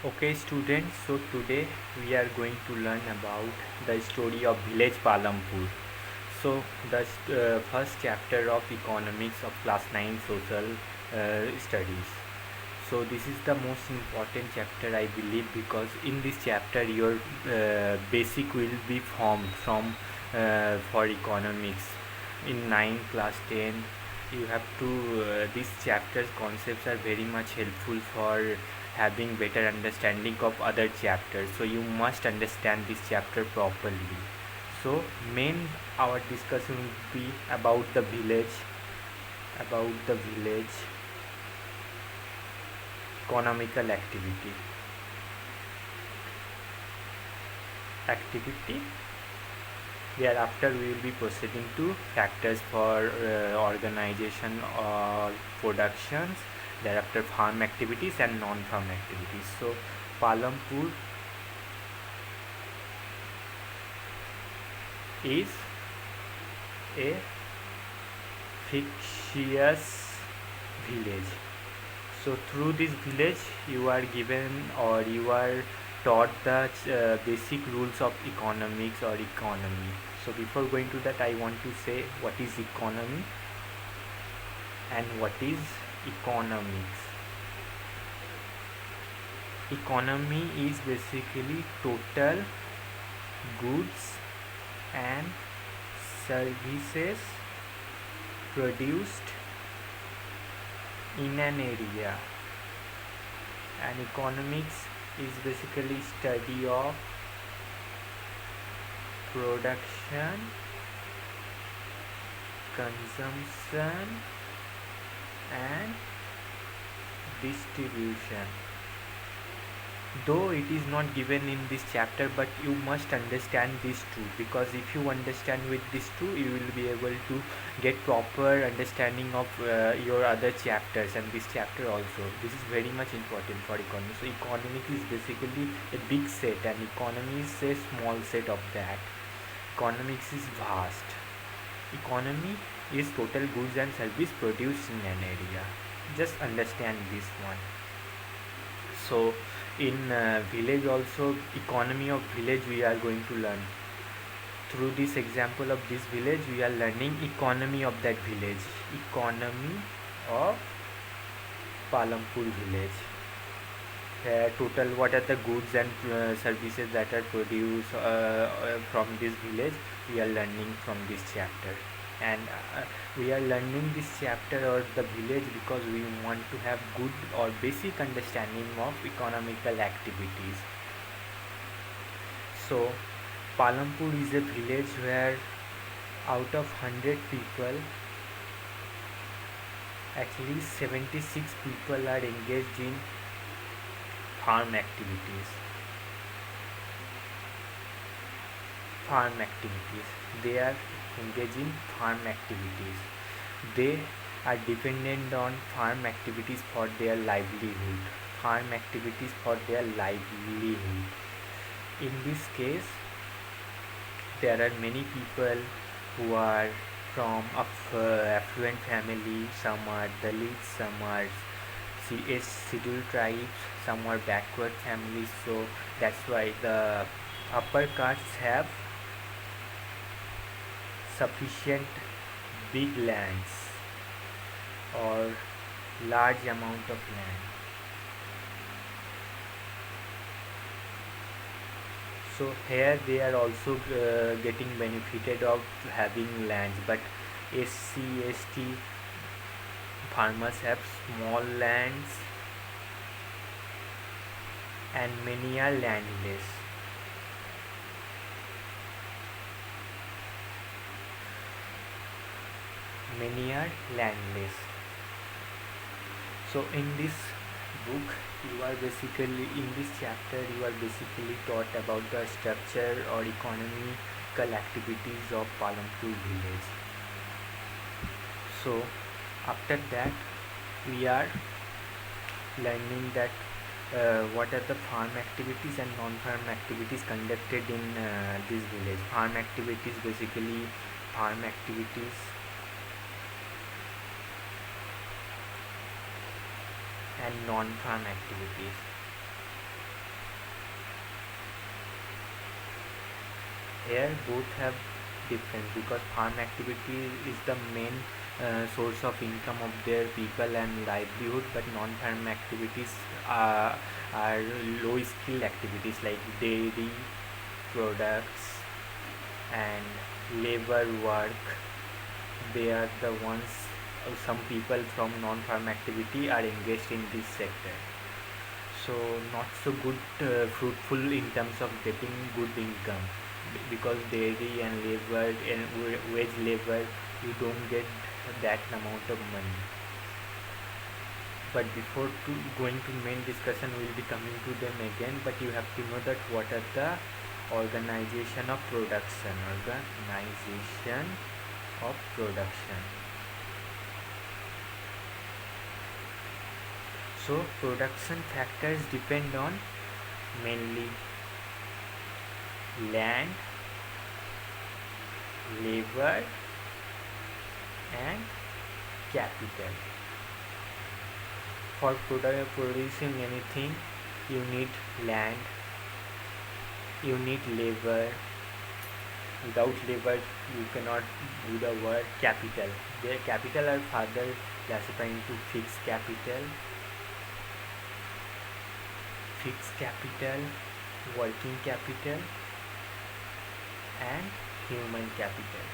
Okay students, so today we are going to learn about the story of village Palampur. So the first chapter of economics of class 9 social studies. So this is the most important chapter I believe, because in this chapter your basic will be formed from for economics in 9 class 10. You have to these chapters concepts are very much helpful for having better understanding of other chapters, so you must understand this chapter properly. So main our discussion will be about the village economical activity. Thereafter we will be proceeding to factors for organization or productions, thereafter farm activities and non-farm activities. So Palampur is a fictitious village. So through this village you are given or you are taught the basic rules of economics or economy. So before going to that, I want to say what is economy and what is economics. Economy is basically total goods and services produced in an area, and economics is basically study of production, consumption and distribution. Though it is not given in this chapter, but you must understand these two, because if you understand with these two you will be able to get proper understanding of your other chapters and this chapter also. This is very much important for economy. So economics is basically a big set and economy is a small set of that. Economics is vast. Economy is total goods and service produced in an area. Just understand this one. So in village also, economy of village we are going to learn. Through this example of this village we are learning economy of that village, economy of Palampur village. Total what are the goods and services that are produced from this village, we are learning from this chapter. And we are learning this chapter or the village because we want to have good or basic understanding of economical activities. So Palampur is a village where out of 100 people, at least 76 people are engaged in farm activities. They are engaged in farm activities. They are dependent on farm activities for their livelihood. In this case, there are many people who are from affluent family. Some are Dalits, some are scheduled tribes, some are backward families. So that's why the upper castes have sufficient big lands or large amount of land. So here they are also getting benefited of having lands, but SC, ST farmers have small lands and many are landless. So in this book in this chapter you are basically taught about the structure or economical activities of Palampur village. So after that we are learning that what are the farm activities and non-farm activities conducted in this village. Farm activities basically farm activities and non-farm activities. Here both have different, because farm activity is the main source of income of their people and livelihood, but non-farm activities are low skill activities like dairy products and labor work. They are the ones, some people from non-farm activity are engaged in this sector. So not so good, fruitful in terms of getting good income, because dairy and labor and wage labor, you don't get that amount of money. But before going to main discussion, we will be coming to them again, but you have to know that what are the organization of production. So production factors depend on mainly land, labor and capital. For producing anything, you need land, you need labor. Without labor you cannot do the work. Capital, the capital are further classified into fixed capital, working capital and human capital.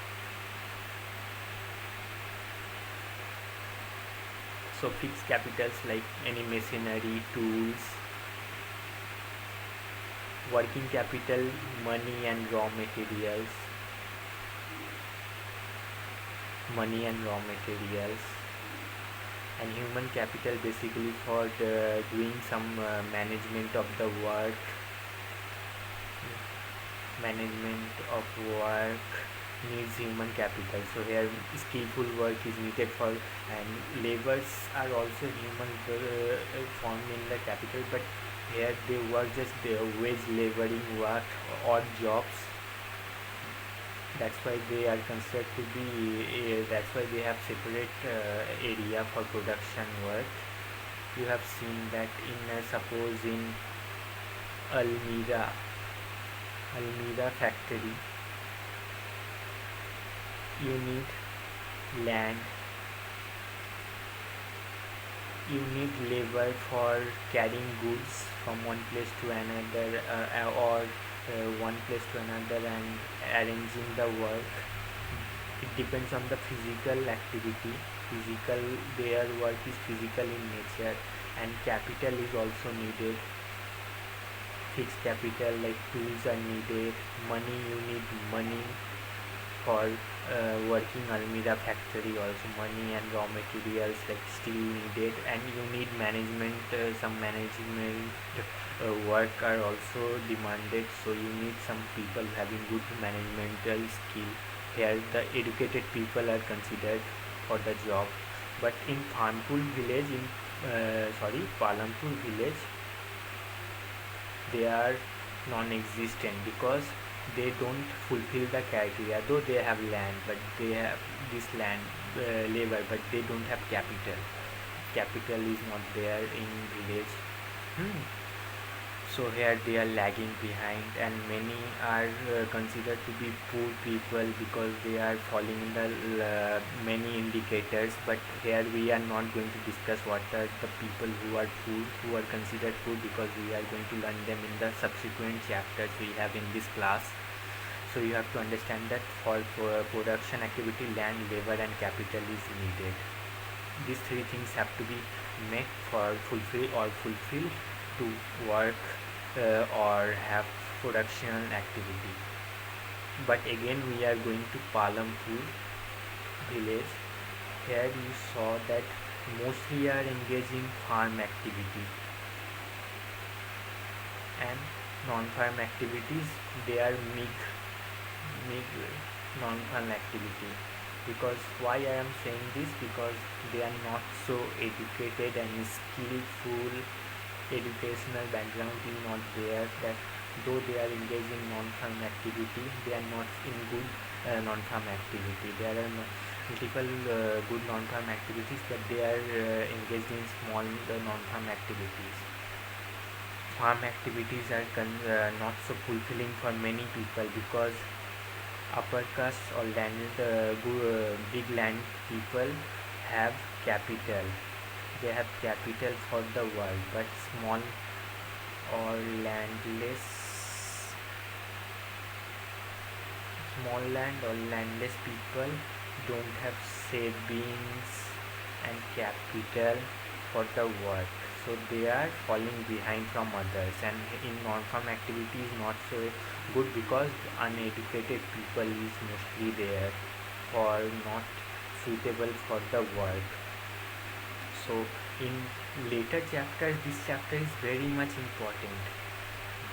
So fixed capitals like any machinery, tools. Working capital, money and raw materials. And human capital basically for doing some management of work needs human capital. So here skillful work is needed for, and labors are also human formed in the capital, but here they work just wage laboring work, odd jobs. That's why they are considered to be, that's why they have separate area for production work. You have seen that in suppose in Almira factory, you need land, you need labor for carrying goods from one place to another, or one place to another, and arranging the work. It depends on the physical activity. Their work is physical in nature, and capital is also needed. Fixed capital like tools are needed. Money, you need money for working Almira factory, also money and raw materials like steel needed, and you need management, some management work are also demanded, so you need some people having good managerial skill. Here the educated people are considered for the job, but in Palampur village, they are non-existent because they don't fulfill the criteria. Though they have land, but they have this land labor, but they don't have capital is not there in village. So here they are lagging behind, and many are considered to be poor people because they are falling in the many indicators. But here we are not going to discuss what are the people who are poor, who are considered poor, because we are going to learn them in the subsequent chapters we have in this class. So you have to understand that for production activity, land, labor and capital is needed. These three things have to be met for fulfill to work or have production activity. But again we are going to Palampur village. Here you saw that mostly are engaged in farm activity and non-farm activities. They are MIG non-farm activity. Because why I am saying this, because they are not so educated and skillful. Educational background is not there, that though they are engaged in non-farm activity, they are not in good non-farm activity. There are multiple good non-farm activities, but they are engaged in small non-farm activities. Farm activities are not so fulfilling for many people, because Upper caste or big land people have capital. They have capital for the world, but small or landless people don't have savings and capital for the work, so they are falling behind from others, and in non-farm activity is not so good because uneducated people is mostly there or not suitable for the work. So in later chapters, this chapter is very much important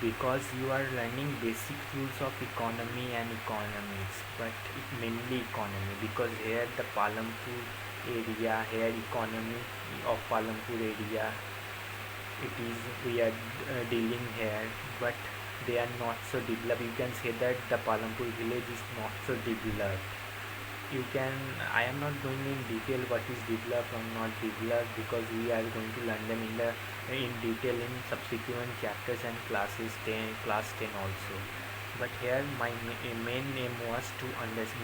because you are learning basic rules of economy and economics, but mainly economy, because here the Palampur area, here economy of Palampur area, it is we are dealing here, but they are not so developed. You can say that the Palampur village is not so developed. You can I am not going in detail what is developed or not developed, because we are going to learn them in detail in subsequent chapters and class 10 also. But here my main aim was to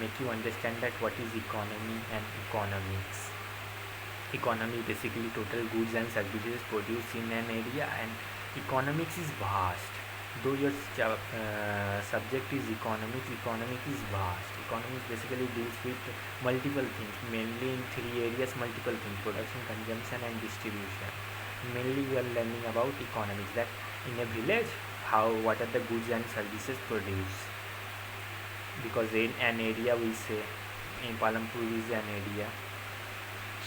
make you understand that what is economy and economics. Economy basically total goods and services produced in an area, and economics is vast. Though your subject is economics, economics is vast. Economics basically deals with multiple things, mainly in three areas: multiple things, production, consumption and distribution. Mainly we are learning about economics, that in a village what are the goods and services produced, because in an area we say in Palampur is an area.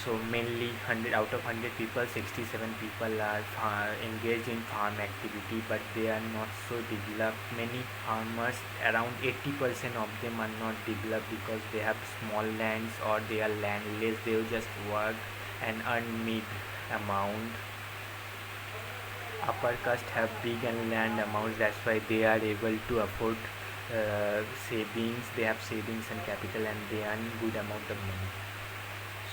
So mainly 100 out of 100 people, 67 people are engaged in farm activity, but they are not so developed. Many farmers, around 80% of them are not developed because they have small lands or they are landless. They will just work and earn mid amount. Upper caste have big and land amounts, that's why they are able to afford savings. They have savings and capital, and they earn good amount of money.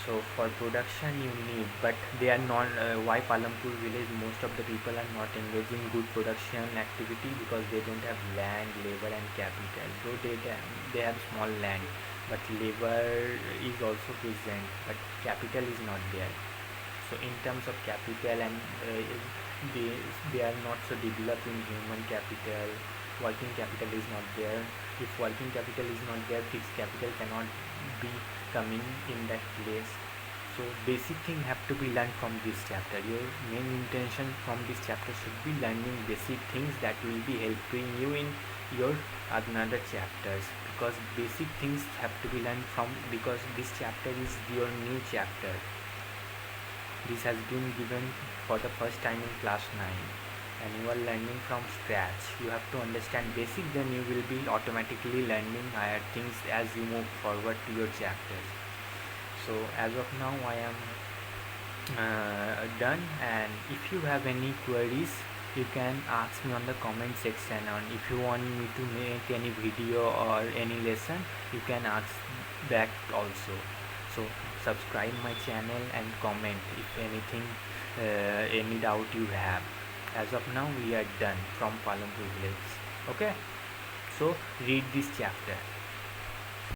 So for production you need, but they are not. Why Palampur village most of the people are not engaged in good production activity? Because they don't have land, labor and capital. Though they have small land, but labor is also present, but capital is not there. So in terms of capital, and they are not so developed in human capital. Working capital is not there. If working capital is not there, fixed capital cannot be coming in that place. So basic thing have to be learned from this chapter. Your main intention from this chapter should be learning basic things that will be helping you in your another chapters, because basic things have to be learned from, because this chapter is your new chapter. This has been given for the first time in class 9, and you are learning from scratch. You have to understand basic, then you will be automatically learning higher things as you move forward to your chapters. So as of now I am done, and if you have any queries you can ask me on the comment section, and if you want me to make any video or any lesson you can ask that also. So subscribe my channel and comment if anything, any doubt you have. As of now we are done from Palampur village. Okay, so read this chapter.